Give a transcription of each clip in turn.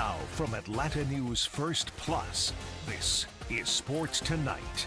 Now from Atlanta News First Plus, this is Sports Tonight.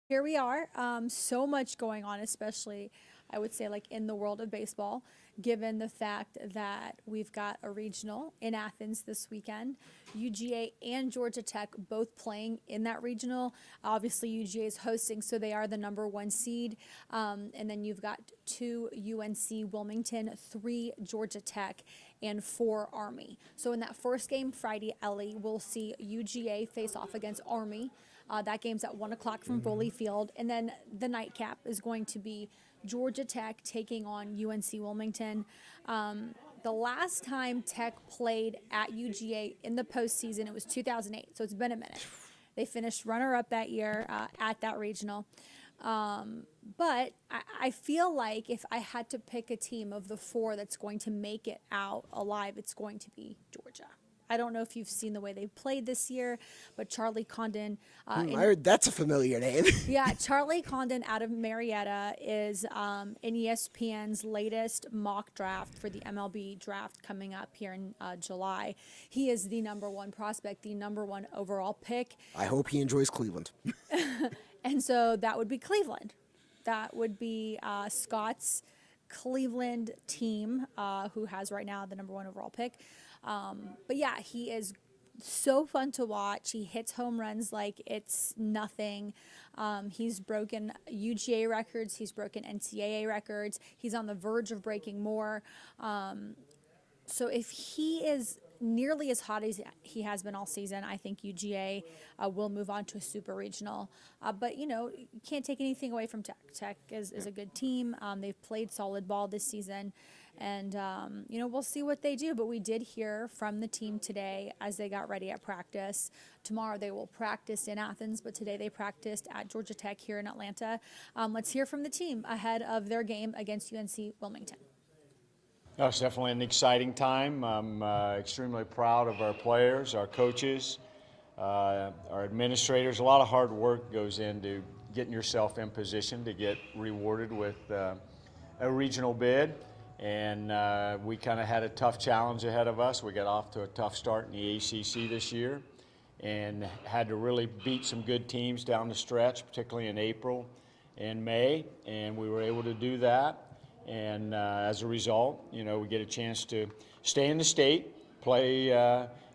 Here we are. So much going on, especially I would say like in the world of baseball, given the fact that we've got a regional in Athens this weekend. UGA and Georgia Tech both playing in that regional. Obviously UGA is hosting, so they are the #1 seed. And then you've got 2 UNC Wilmington, 3 Georgia Tech, and 4 Army. So in that first game Friday, Ellie, we'll see UGA face off against Army. That game's at 1 o'clock from Foley Field. And then the nightcap is going to be Georgia Tech taking on UNC Wilmington. The last time Tech played at UGA in the postseason, it was 2008, so it's been a minute. They finished runner-up that year at that regional. But I feel like if I had to pick a team of the 4 that's going to make it out alive, it's going to be Georgia. I don't know if you've seen the way they played this year, but Charlie Condon. I heard that's a familiar name. Yeah, Charlie Condon out of Marietta is in ESPN's latest mock draft for the MLB draft coming up here in July. He is the #1 prospect, the #1 overall pick. I hope he enjoys Cleveland. And so that would be Cleveland. That would be Scott's Cleveland team, who has right now the #1 overall pick. But yeah, he is so fun to watch. He hits home runs like it's nothing. He's broken UGA records. He's broken NCAA records. He's on the verge of breaking more. So if he is nearly as hot as he has been all season, I think UGA will move on to a super regional. But, you know, you can't take anything away from Tech. Tech is a good team. They've played solid ball this season. And, you know, we'll see what they do. But we did hear from the team today as they got ready at practice. Tomorrow they will practice in Athens, but today they practiced at Georgia Tech here in Atlanta. Let's hear from the team ahead of their game against UNC Wilmington. Oh, it's definitely an exciting time. I'm extremely proud of our players, our coaches, our administrators. A lot of hard work goes into getting yourself in position to get rewarded with a regional bid. And we kind of had a tough challenge ahead of us. We got off to a tough start in the ACC this year and had to really beat some good teams down the stretch, particularly in April and May, and we were able to do that. And as a result, you know, we get a chance to stay in the state, play,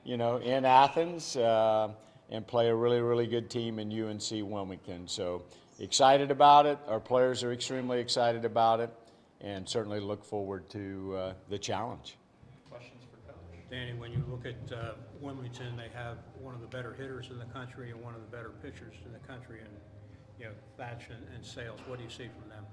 you know, in Athens, and play a really, really good team in UNC Wilmington. So excited about it. Our players are extremely excited about it, and certainly look forward to the challenge. Questions for Coach? Danny, when you look at Wilmington, they have one of the better hitters in the country and one of the better pitchers in the country, and you know, Thatch and Sales. What do you see from them?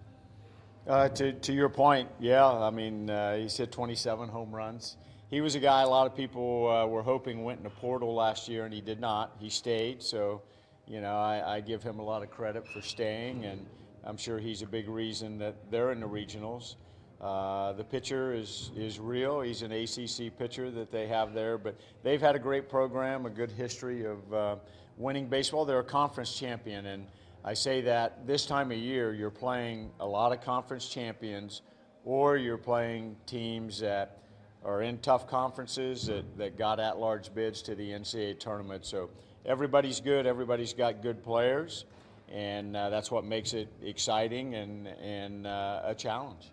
To your point, yeah, I mean, he's hit 27 home runs. He was a guy a lot of people were hoping went in the portal last year, and he did not. He stayed, so, you know, I give him a lot of credit for staying, and I'm sure he's a big reason that they're in the regionals. The pitcher is real. He's an ACC pitcher that they have there, but they've had a great program, a good history of winning baseball. They're a conference champion, and I say that this time of year you're playing a lot of conference champions, or you're playing teams that are in tough conferences that got at-large bids to the NCAA tournament. So everybody's good, everybody's got good players, and that's what makes it exciting and a challenge.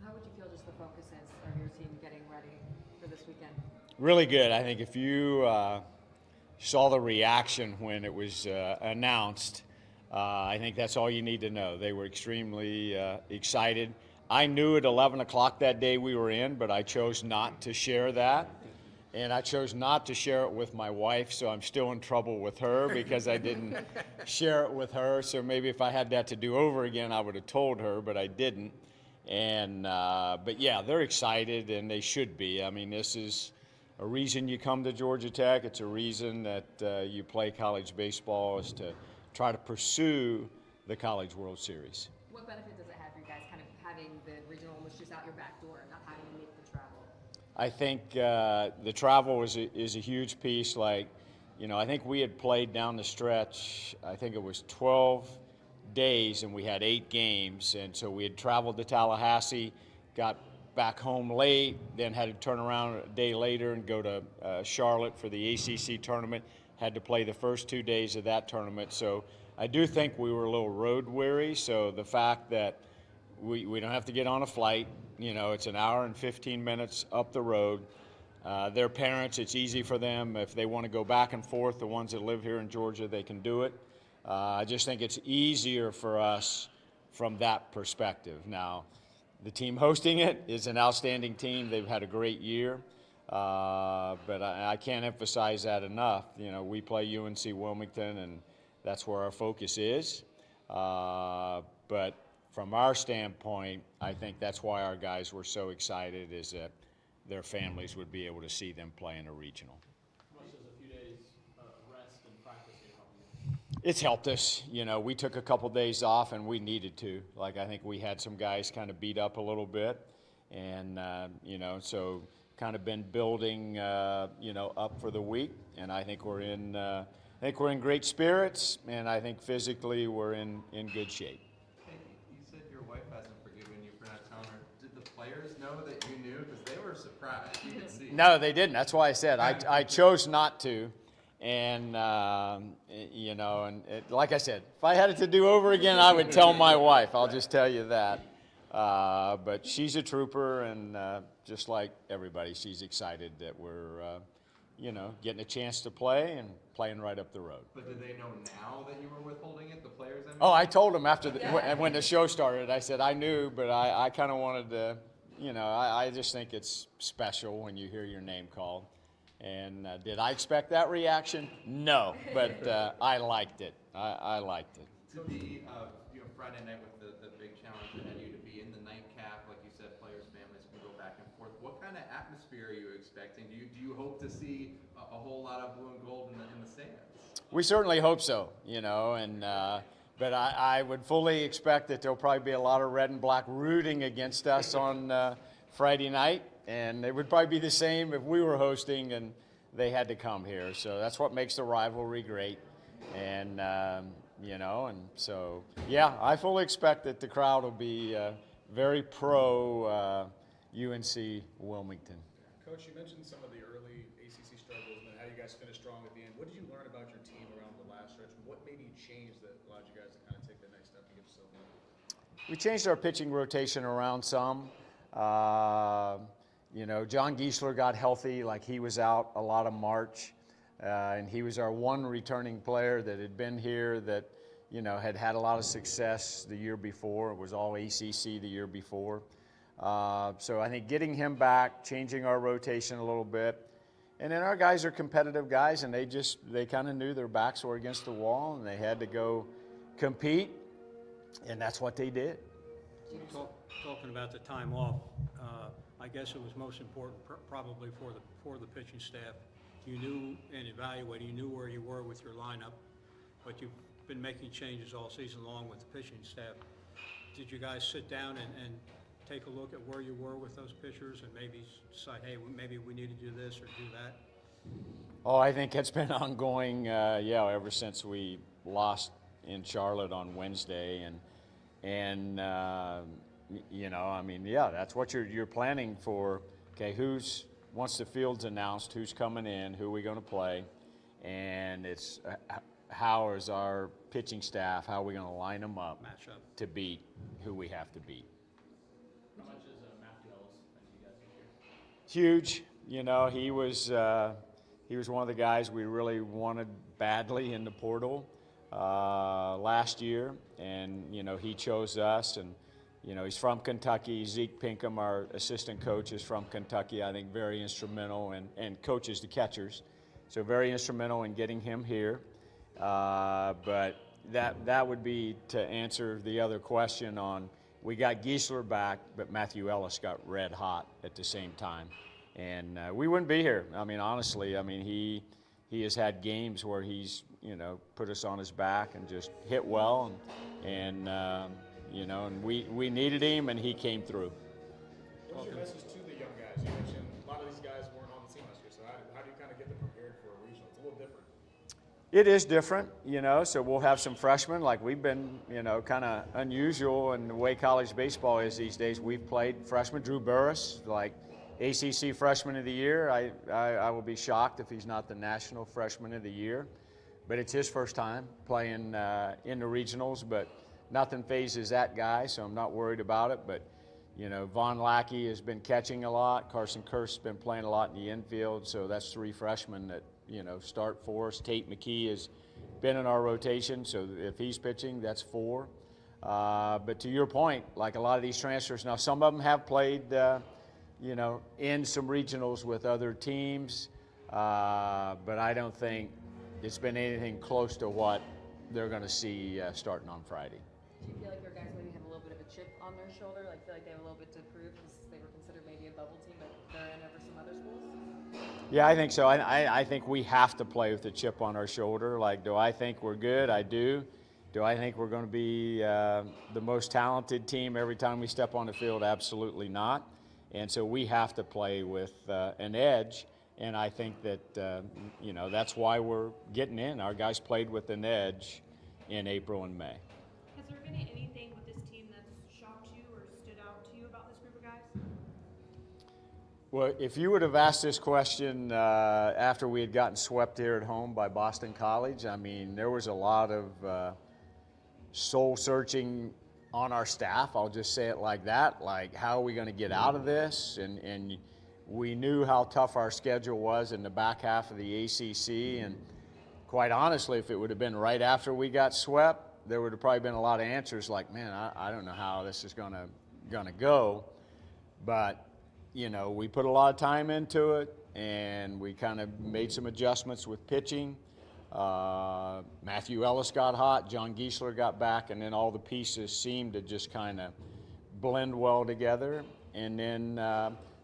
How would you feel just the focus is of your team getting ready for this weekend? Really good. I think if you saw the reaction when it was announced, I think that's all you need to know. They were extremely excited. I knew at 11 o'clock that day we were in, but I chose not to share that. And I chose not to share it with my wife, so I'm still in trouble with her because I didn't share it with her. So maybe if I had that to do over again, I would have told her, but I didn't. But yeah, they're excited, and they should be. I mean, this is a reason you come to Georgia Tech. It's a reason that you play college baseball, is to try to pursue the College World Series. What benefit does it have for you guys, kind of having the regional almost just out your back door and not having to make the travel? I think the travel is a huge piece. Like, you know, I think we had played down the stretch, I think it was 12 days, and we had 8 games. And so we had traveled to Tallahassee, got back home late, then had to turn around a day later and go to Charlotte for the ACC tournament. Had to play the first 2 days of that tournament. So I do think we were a little road weary. So the fact that we don't have to get on a flight, you know, it's an hour and 15 minutes up the road. Their parents, it's easy for them. If they want to go back and forth, the ones that live here in Georgia, they can do it. I just think it's easier for us from that perspective. Now, the team hosting it is an outstanding team. They've had a great year. But I can't emphasize that enough. You know, we play UNC Wilmington, and that's where our focus is. But from our standpoint, I think that's why our guys were so excited, is that their families would be able to see them play in a regional. How much does a few days rest and practice help you? It's helped us. You know, we took a couple days off, and we needed to. Like, I think we had some guys kind of beat up a little bit, and you know, so kind of been building, you know, up for the week. And I think we're in great spirits, and I think physically we're in good shape. Hey, you said your wife hasn't forgiven you for not telling her. Did the players know that you knew? Because they were surprised. You could see. No, they didn't. That's why I said I chose not to. And, you know, and like I said, if I had it to do over again, I would tell my wife. I'll just tell you that. But she's a trooper, and just like everybody, she's excited that we're, you know, getting a chance to play and playing right up the road. But did they know now that you were withholding it, the players? I mean? Oh, I told them after when the show started. I said I knew, but I kind of wanted to, you know, I just think it's special when you hear your name called. And did I expect that reaction? No, but I liked it. I liked it. To be, you know, Friday night with the big challenge ahead of you, to be in the nightcap, like you said, players' families can go back and forth. What kind of atmosphere are you expecting? Do you hope to see a whole lot of blue and gold in the stands? We certainly hope so, you know, and but I would fully expect that there'll probably be a lot of red and black rooting against us on Friday night, and it would probably be the same if we were hosting and they had to come here. So that's what makes the rivalry great, and you know, and so yeah, I fully expect that the crowd will be very pro UNC Wilmington. Coach, you mentioned some of the early ACC struggles and how you guys finished strong at the end. What did you learn about your team around the last stretch? What maybe changed that allowed you guys to kind of take the next step and get yourself in? We changed our pitching rotation around some. You know, John Giesler got healthy, like he was out a lot of March, and he was our one returning player that had been here that, you know, had had a lot of success the year before. It was all ACC the year before. So I think getting him back, changing our rotation a little bit, and then our guys are competitive guys, and they kind of knew their backs were against the wall, and they had to go compete, and that's what they did. Talking about the time off, I guess it was most important probably for the pitching staff. You knew and evaluating, you knew where you were with your lineup, but you've been making changes all season long with the pitching staff. Did you guys sit down and take a look at where you were with those pitchers and maybe decide, hey, maybe we need to do this or do that? Oh, I think it's been ongoing, yeah, ever since we lost in Charlotte on Wednesday, and you know, I mean, yeah, that's what you're planning for. Okay, once the field's announced, who's coming in, who are we going to play, and it's how is our pitching staff, how are we going to line them up, Match up to beat who we have to beat. How much is Matthew Ellis meant to you guys this year? Huge. You know, he was one of the guys we really wanted badly in the portal last year, and you know, he chose us. And you know, he's from Kentucky. Zeke Pinkham, our assistant coach, is from Kentucky. I think very instrumental, and coaches the catchers, so very instrumental in getting him here. But that would be to answer the other question on we got Giesler back, but Matthew Ellis got red hot at the same time. And we wouldn't be here. I mean, honestly, I mean, he has had games where he's, put us on his back and just hit well. And we needed him, and he came through. What's your message to the young guys? You mentioned a lot of these guys weren't on the team last year, so how do you kind of get them prepared for a regional? It's a little different. It is different, so we'll have some freshmen. Like we've been, kind of unusual in the way college baseball is these days. We've played freshmen. Drew Burris, like ACC Freshman of the Year. I will be shocked if he's not the National Freshman of the Year. But it's his first time playing in the regionals, but nothing phases that guy, so I'm not worried about it. But, Von Lackey has been catching a lot. Carson Kirst's been playing a lot in the infield, so that's 3 freshmen that, start for us. Tate McKee has been in our rotation, so if he's pitching, that's 4. But to your point, like a lot of these transfers, now some of them have played, in some regionals with other teams, but I don't think it's been anything close to what they're going to see starting on Friday. Do you feel like your guys maybe have a little bit of a chip on their shoulder? Like, feel like they have a little bit to prove because they were considered maybe a bubble team, but they're in over some other schools? Yeah, I think so. I think we have to play with a chip on our shoulder. Like, do I think we're good? I do. Do I think we're going to be the most talented team every time we step on the field? Absolutely not. And so we have to play with an edge. And I think that, that's why we're getting in. Our guys played with an edge in April and May. Has there been anything with this team that's shocked you or stood out to you about this group of guys? Well, if you would have asked this question after we had gotten swept here at home by Boston College, I mean, there was a lot of soul-searching on our staff. I'll just say it like that. Like, how are we going to get out of this? And we knew how tough our schedule was in the back half of the ACC, and quite honestly, if it would have been right after we got swept, there would have probably been a lot of answers like, man, I don't know how this is gonna go. But, we put a lot of time into it, and we kind of made some adjustments with pitching. Matthew Ellis got hot, John Giesler got back, and then all the pieces seemed to just kind of blend well together. And then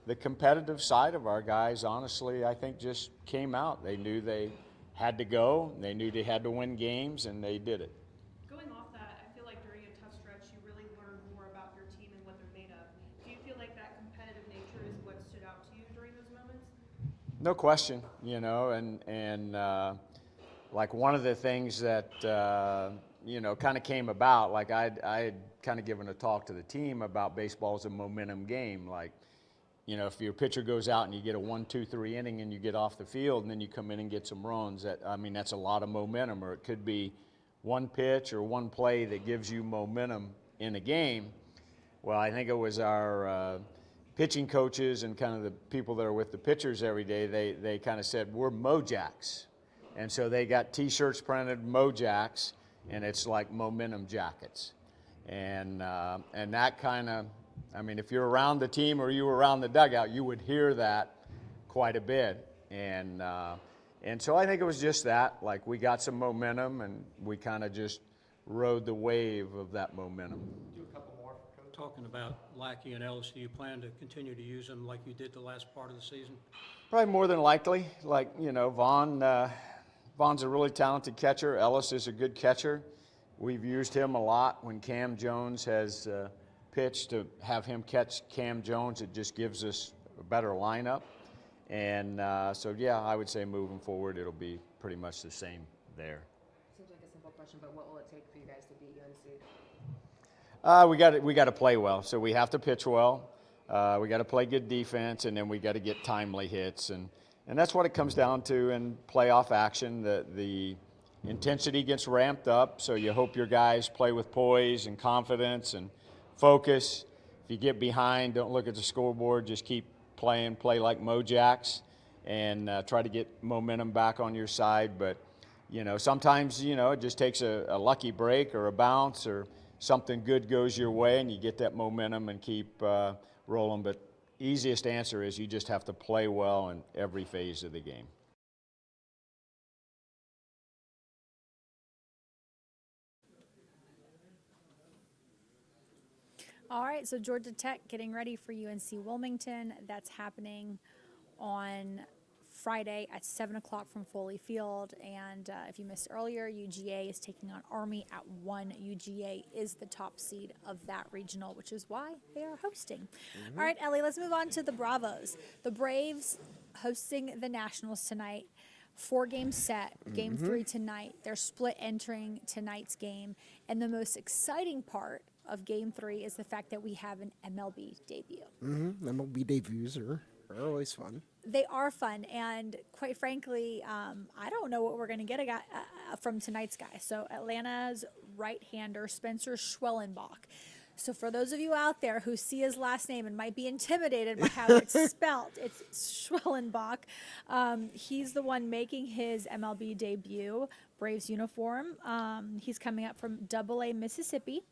the competitive side of our guys, honestly, I think just came out. They knew they had to go. They knew they had to win games, and they did it. Going off that, I feel like during a tough stretch, you really learned more about your team and what they're made of. Do you feel like that competitive nature is what stood out to you during those moments? No question, and like one of the things that, kind of came about, like I had kind of given a talk to the team about baseball as a momentum game. Like, if your pitcher goes out and you get a 1, 2, 3 inning and you get off the field and then you come in and get some runs, that's a lot of momentum. Or it could be one pitch or one play that gives you momentum in a game. Well, I think it was our pitching coaches and kind of the people that are with the pitchers every day, they kind of said, we're Mojacks. And so they got T-shirts printed, Mojacks, and it's like momentum jackets. And that kind of, if you're around the team or you were around the dugout, you would hear that quite a bit. And so I think it was just that, like we got some momentum and we kind of just rode the wave of that momentum. Do a couple more, Coach. Talking about Lackey and Ellis, do you plan to continue to use them like you did the last part of the season? Probably more than likely. Like, Vaughn's a really talented catcher. Ellis is a good catcher. We've used him a lot when Cam Jones has pitched, to have him catch Cam Jones. It just gives us a better lineup. And so, yeah, I would say moving forward, it'll be pretty much the same there. Seems like a simple question, but what will it take for you guys to beat UNC? We got to play well. So we have to pitch well. We got to play good defense, and then we got to get timely hits. And that's what it comes down to in playoff action. The intensity gets ramped up, so you hope your guys play with poise and confidence and focus. If you get behind, don't look at the scoreboard. Just keep playing, play like Mojacks, and try to get momentum back on your side. But, sometimes, it just takes a lucky break or a bounce or something good goes your way, and you get that momentum and keep rolling. But easiest answer is you just have to play well in every phase of the game. All right, so Georgia Tech getting ready for UNC Wilmington. That's happening on Friday at 7 o'clock from Foley Field. And if you missed earlier, UGA is taking on Army at 1. UGA is the top seed of that regional, which is why they are hosting. All right, Ellie, let's move on to the Bravos. The Braves hosting the Nationals tonight. 4-game set, game 3 tonight. They're split entering tonight's game. And the most exciting part of game 3 is the fact that we have an MLB debut. MLB debuts are always fun. They are fun, and quite frankly, I don't know what we're going to get from tonight's guy. So Atlanta's right-hander, Spencer Schwellenbach. So for those of you out there who see his last name and might be intimidated by how it's spelled, it's Schwellenbach. He's the one making his MLB debut, Braves uniform. He's coming up from AA Mississippi.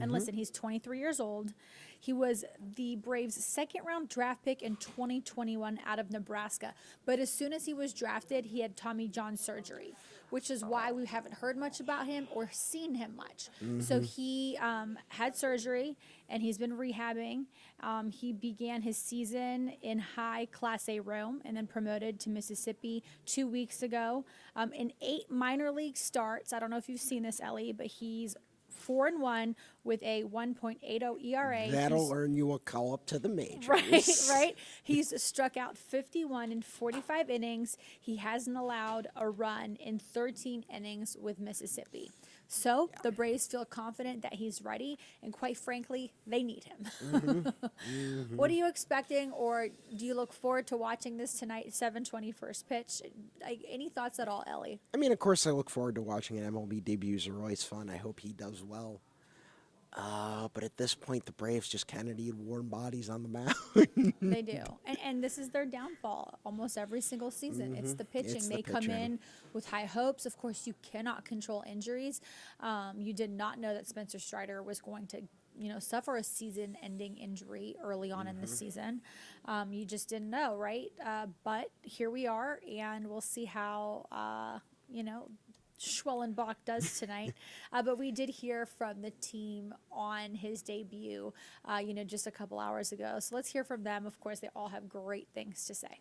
And listen, he's 23 years old. He was the Braves' second-round draft pick in 2021 out of Nebraska. But as soon as he was drafted, he had Tommy John surgery, which is why we haven't heard much about him or seen him much. So he had surgery, and he's been rehabbing. He began his season in high Class A Rome and then promoted to Mississippi 2 weeks ago. In 8 minor league starts, I don't know if you've seen this, Ellie, but he's 4-1 with a 1.80 ERA. That'll earn you a call up to the majors. Right. He's struck out 51 in 45 innings. He hasn't allowed a run in 13 innings with Mississippi. So the Braves feel confident that he's ready, and quite frankly, they need him. What are you expecting, or do you look forward to watching this tonight, 7:20 first pitch? Any thoughts at all, Ellie? I mean, of course, I look forward to watching an MLB debuts are always fun. I hope he does well. But at this point, the Braves just kind of need warm bodies on the mound. They do. And this is their downfall almost every single season. It's the pitching. It's they the come pitching. in with high hopes. Of course, you cannot control injuries. You did not know that Spencer Strider was going to suffer a season-ending injury early on in the season. You just didn't know, right? But here we are, and we'll see how, Schwellenbach does tonight. But we did hear from the team on his debut, just a couple hours ago. So let's hear from them. Of course, they all have great things to say.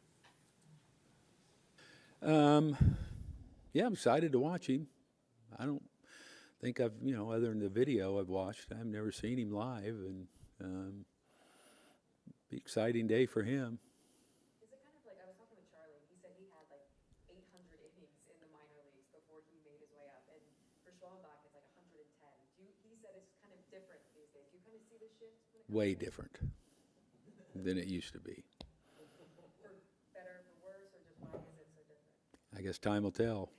Yeah, I'm excited to watch him. I don't think I've, other than the video I've watched, I've never seen him live, and be exciting day for him. Is it kind of like, I was talking with Charlie, he said he had like 800 innings in the minor leagues before he made his way up, and for Schwellenbach it's like 110. He said it's kind of different these days. Do you kind of see the shift? Way different than it used to be. For better, for worse, or just why is it so different? I guess time will tell.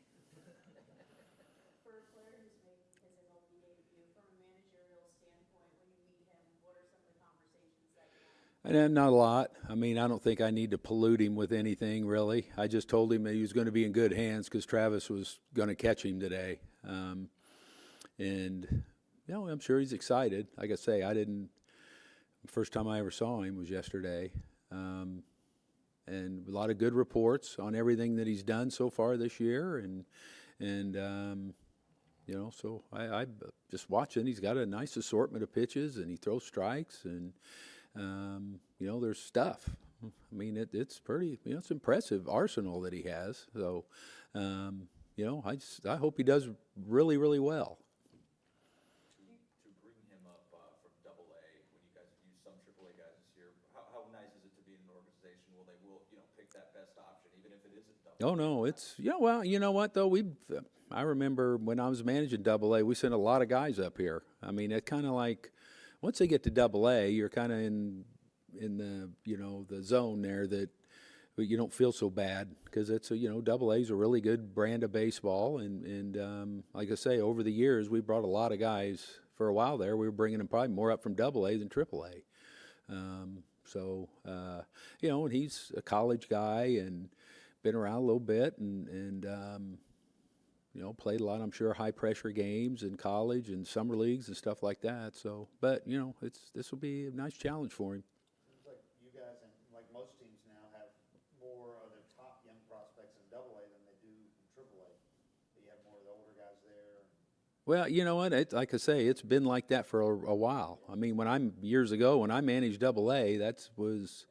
For a player who's making his MLB debut, from a managerial standpoint, when you meet him, what are some of the conversations that you have? And not a lot. I mean, I don't think I need to pollute him with anything, really. I just told him that he was going to be in good hands because Travis was going to catch him today. I'm sure he's excited. Like I say, the first time I ever saw him was yesterday. And a lot of good reports on everything that he's done so far this year. So I just watching. He's got a nice assortment of pitches, and he throws strikes, and there's stuff. I mean, it's pretty. It's impressive arsenal that he has. So, I hope he does really, really well. To bring him up from AA, when you guys have used some AAA guys this year, how nice is it to be in an organization where they will pick that best option, even if it isn't AA? Oh no, it's well, you know what though, I remember when I was managing AA, we sent a lot of guys up here. I mean, it kind of like once they get to AA, you're kind of in the the zone there that you don't feel so bad because it's AA is a really good brand of baseball, and like I say, over the years we brought a lot of guys. For a while there, we were bringing them probably more up from AA than AAA. And he's a college guy and been around a little bit, and played a lot, I'm sure, high-pressure games in college and summer leagues and stuff like that. So, but, this will be a nice challenge for him. Seems like you guys, and like most teams now, have more of their top young prospects in AA than they do in AAA. You have more of the older guys there. Well, you know what? Like I say, it's been like that for a while. I mean, years ago when I managed Double A, that was,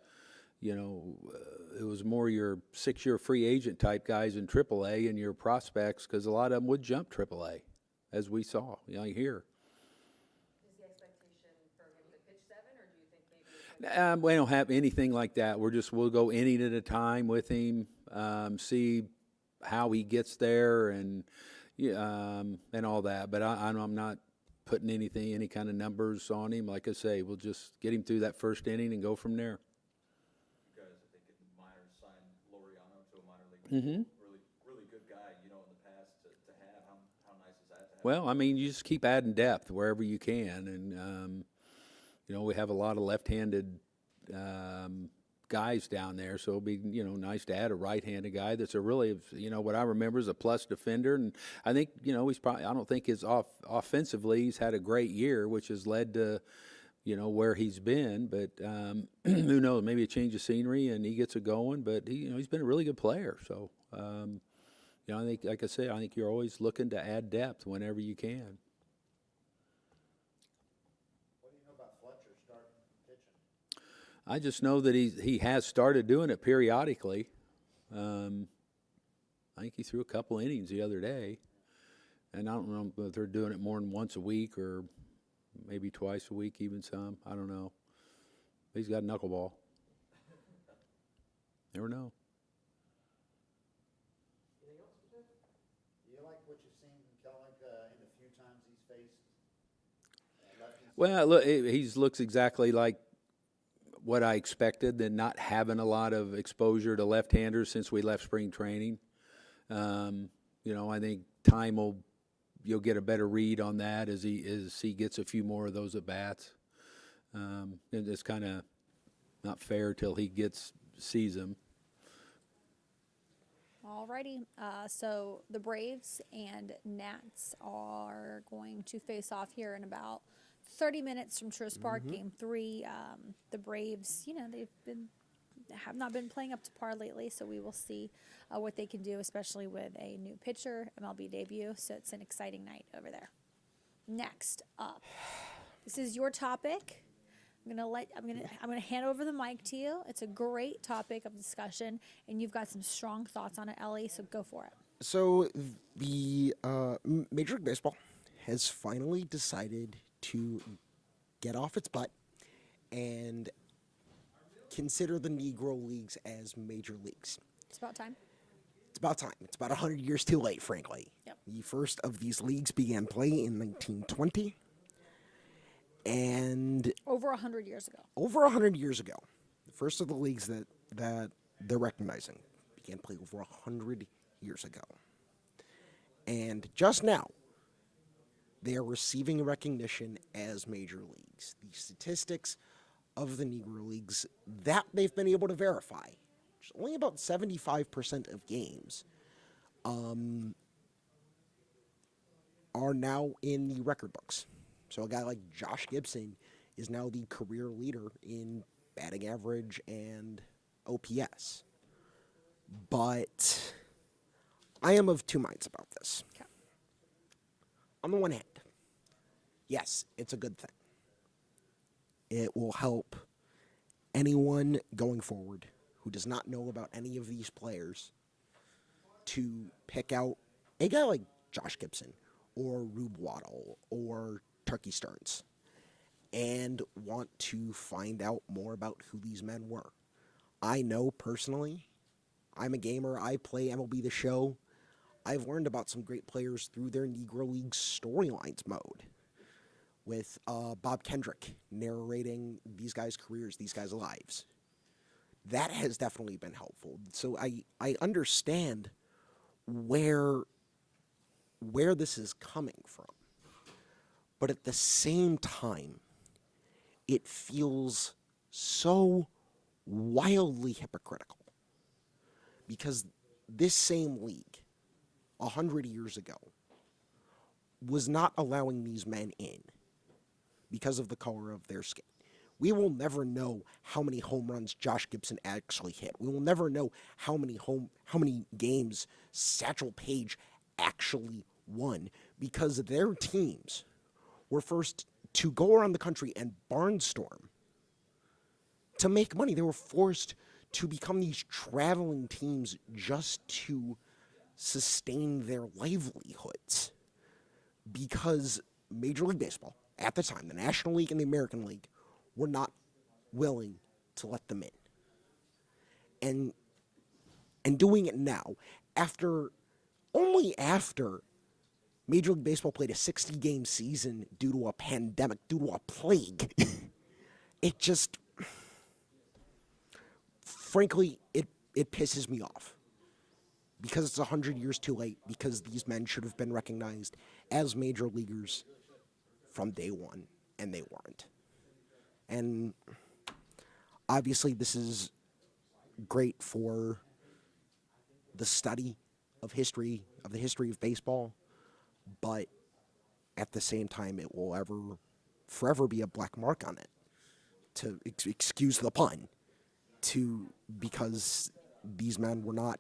it was more your 6-year free agent type guys in Triple A and your prospects, because a lot of them would jump Triple A, as we saw here. Is the expectation for him to pitch 7, or do you think maybe? We don't have anything like that. We'll go inning at a time with him, see how he gets there, and all that. But I'm not putting any kind of numbers on him. Like I say, we'll just get him through that first inning and go from there. You guys, I think, in minors signed Laureano to a minor league. Mm-hmm. Really good guy, in the past to have. How nice is that to have? Well, I mean, you just keep adding depth wherever you can, and we have a lot of left-handed guys down there, so it'll be nice to add a right-handed guy that's a really what I remember is a plus defender, and I think he's probably, I don't think offensively he's had a great year, which has led to where he's been, but who knows, maybe a change of scenery and he gets it going, but he's been a really good player, so I think, like I say, I think you're always looking to add depth whenever you can. What do you know about Fletcher starting pitching? I just know that he has started doing it periodically. I think he threw a couple innings the other day, and I don't know if they're doing it more than once a week or maybe twice a week, even some. I don't know. But he's got a knuckleball. Never know. Do you like what you've seen from Kelnick in the few times he's faced lefties? Well, look, he looks exactly like what I expected, than not having a lot of exposure to left-handers since we left spring training. I think you'll get a better read on that as he gets a few more of those at bats. And it's kind of not fair till he sees them. Alrighty, so the Braves and Nats are going to face off here in about 30 minutes from Truist Park, Game 3. The Braves, have not been playing up to par lately, so we will see what they can do, especially with a new pitcher, MLB debut. So it's an exciting night over there. Next up, this is your topic. I'm gonna hand over the mic to you. It's a great topic of discussion, and you've got some strong thoughts on it, Ellie. So go for it. So the Major League Baseball has finally decided to get off its butt and consider the Negro Leagues as major leagues. It's about time. It's about time. It's about 100 years too late, frankly. Yep. The first of these leagues began play in 1920. And over 100 years ago. Over 100 years ago, the first of the leagues that they're recognizing began play over 100 years ago. And just now, they are receiving recognition as major leagues. The statistics of the Negro Leagues that they've been able to verify, which is only about 75% of games, are now in the record books. So a guy like Josh Gibson is now the career leader in batting average and OPS. But I am of two minds about this. Okay. On the one hand, yes, it's a good thing. It will help anyone going forward who does not know about any of these players to pick out a guy like Josh Gibson or Rube Waddle or Turkey Stearns and want to find out more about who these men were. I know personally, I'm a gamer, I play MLB The Show. I've learned about some great players through their Negro League storylines mode with Bob Kendrick narrating these guys' careers, these guys' lives. That has definitely been helpful. So I understand where this is coming from. But at the same time, it feels so wildly hypocritical. Because this same league, 100 years ago, was not allowing these men in because of the color of their skin. We will never know how many home runs Josh Gibson actually hit. We will never know how many games Satchel Paige actually won because their teams were first to go around the country and barnstorm to make money. They were forced to become these traveling teams just to sustain their livelihoods because Major League Baseball, at the time, the National League and the American League, were not willing to let them in. And doing it now, only after Major League Baseball played a 60-game season due to a pandemic, due to a plague, it just, frankly, it pisses me off. Because it's 100 years too late, because these men should have been recognized as major leaguers from day one, and they weren't. And obviously this is great for the study of the history of baseball, but at the same time it will forever be a black mark on it, to excuse the pun, because these men were not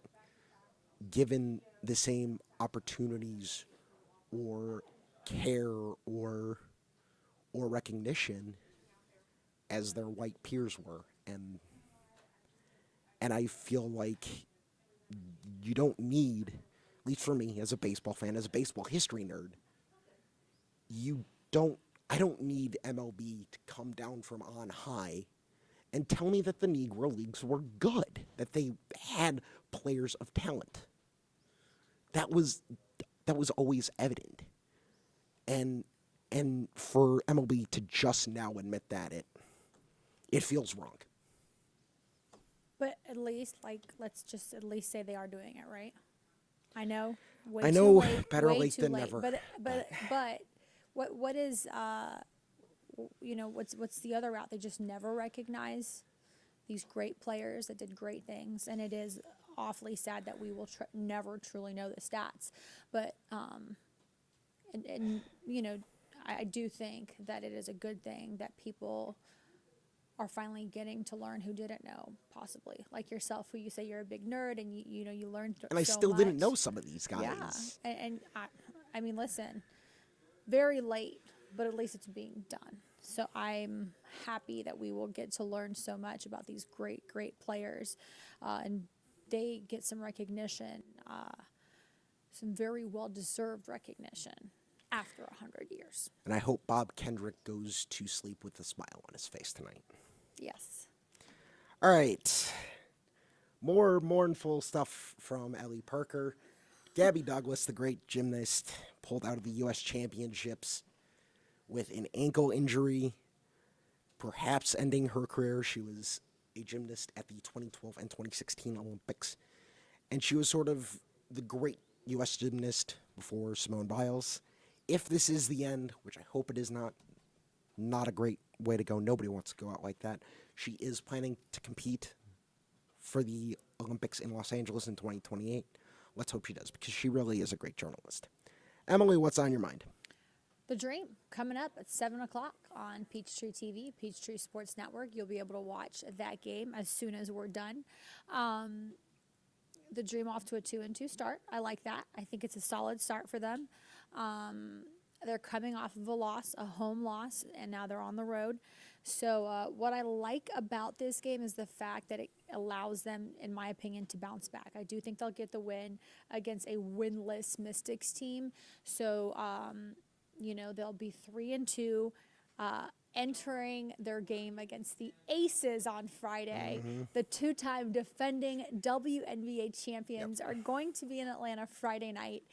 given the same opportunities or care or recognition as their white peers were. And I feel like you don't need, at least for me as a baseball fan, as a baseball history nerd, I don't need MLB to come down from on high and tell me that the Negro Leagues were good, that they had players of talent. That was always evident. And for MLB to just now admit that, it feels wrong. But at least, let's just at least say they are doing it right. I know. Better way late too than late. never. But what is what's the other route? They just never recognize these great players that did great things, and it is awfully sad that we will never truly know the stats. But I do think that it is a good thing that people are finally getting to learn who didn't know, possibly like yourself, who you say you're a big nerd and you learned. And I still didn't know some of these guys. Yeah, and I mean, listen, very late, but at least it's being done. So I'm happy that we will get to learn so much about these great players, and they get some recognition, some very well-deserved recognition after 100 years. And I hope Bob Kendrick goes to sleep with a smile on his face tonight. Yes. All right. More mournful stuff from Ellie Parker. Gabby Douglas, the great gymnast, pulled out of the U.S. Championships with an ankle injury, perhaps ending her career. She was a gymnast at the 2012 and 2016 Olympics, and she was sort of the great U.S. gymnast before Simone Biles. If this is the end, which I hope it is not a great way to go. Nobody wants to go out like that. She is planning to compete for the Olympics in Los Angeles in 2028. Let's hope she does, because she really is a great journalist. Emily, what's on your mind? The Dream, coming up at 7 o'clock on Peachtree TV, Peachtree Sports Network. You'll be able to watch that game as soon as we're done. The Dream off to a 2-2 start. I like that. I think it's a solid start for them. They're coming off of a home loss, and now they're on the road. So what I like about this game is the fact that it allows them, in my opinion, to bounce back. I do think they'll get the win against a winless Mystics team. So, they'll be 3-2, entering their game against the Aces on Friday. The two-time defending WNBA champions are going to be in Atlanta Friday night.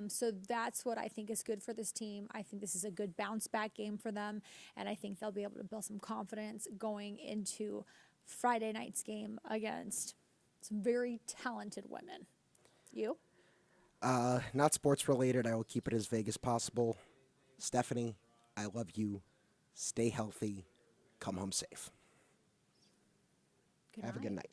So that's what I think is good for this team. I think this is a good bounce-back game for them, and I think they'll be able to build some confidence going into Friday night's game against some very talented women. You? Not sports-related. I will keep it as vague as possible. Stephanie, I love you. Stay healthy. Come home safe. Have a good night.